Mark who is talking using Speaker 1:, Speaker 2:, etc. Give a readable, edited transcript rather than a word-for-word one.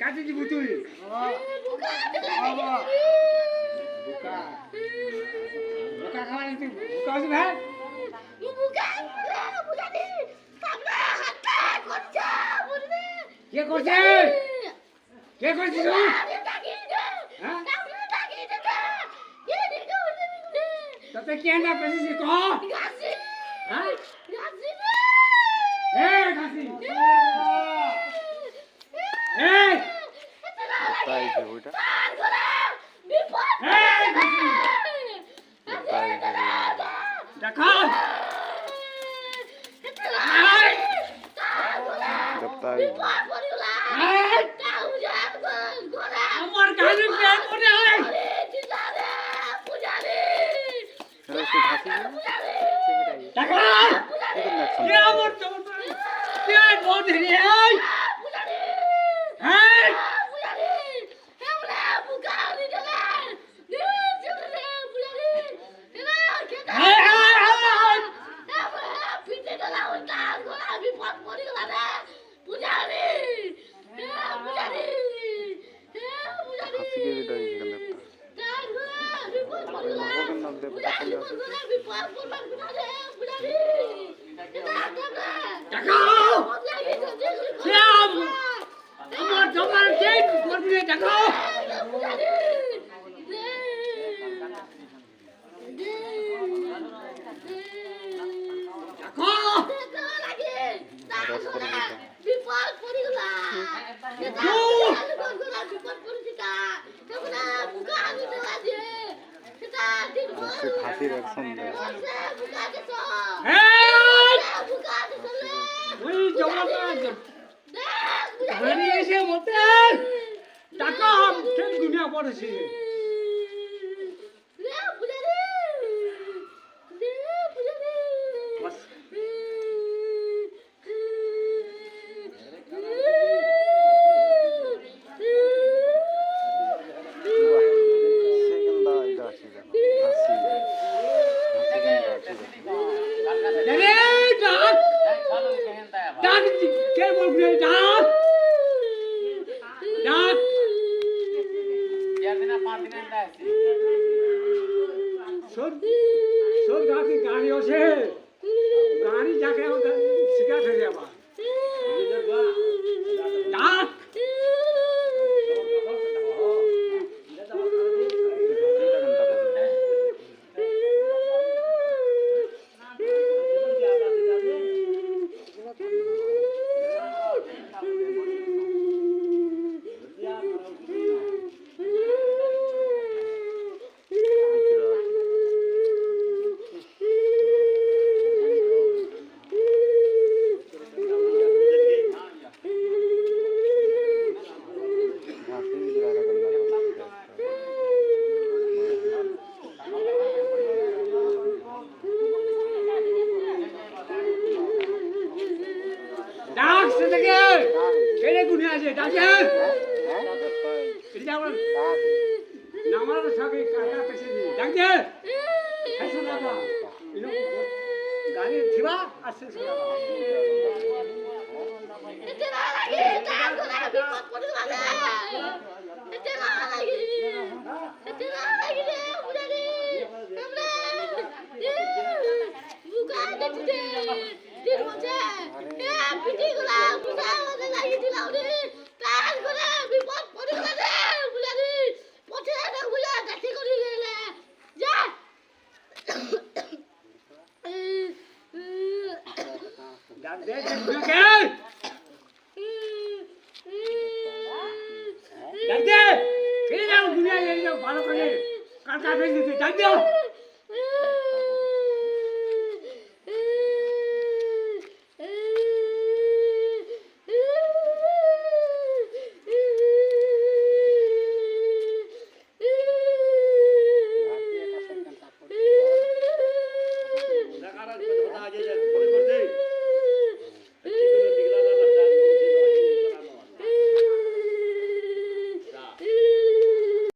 Speaker 1: কাছে দিব তুই
Speaker 2: বুকা
Speaker 1: বুকা বুকা খাওয়াই তুই বুকা আছে ভাই
Speaker 2: বুকা দি সামনে হাতটা করছে বুঝলি
Speaker 1: কে করছে কে করছিস তুই হ্যাঁ তাতে কে না পেছিস ক হ্যাঁ এ ঘাসি এ
Speaker 3: তাই যে ওইটা
Speaker 1: এ ঘাসি
Speaker 3: তাই যে
Speaker 1: দেখা
Speaker 3: তাই
Speaker 1: আমার গাড়ি প্যান করে হয়
Speaker 3: সেটা একটু ঘাসি
Speaker 1: দেখা কে আমার তো কে বহুত রে হ্যাঁ
Speaker 3: হাসিকে বিদায় এখানে নবকের নাম দেব তাহলে আছে
Speaker 1: আমার জমার চেক করবি দেখো
Speaker 3: সে ঘাসির অ্যাকশন দেয়
Speaker 1: ওই জমাটা বেরিয়ে এসে বলতে টাকা ট্রেন দুনিয়া পড়েছে
Speaker 3: সেকেন্ডা এটা আছে হাসি
Speaker 1: ডাক কে বলবে ডাক ডাক সব গাড়ি গাড়ি আছে গাড়ি যাকে শিকার হয়ে যাবা ডাক ডাক সেটাকে কেড়ে গুনে আছে ডাকে এটা আমার নামার সঙ্গে কাটা পেছে ডাকছে হাসো দাদা ইনো গাড়ি থিবা আসছে ডাক দে গুনাকে ডাক দে কে যাও গুনিয়া যাও ভালো করে কাটা ফেলে দিতে ডাক দে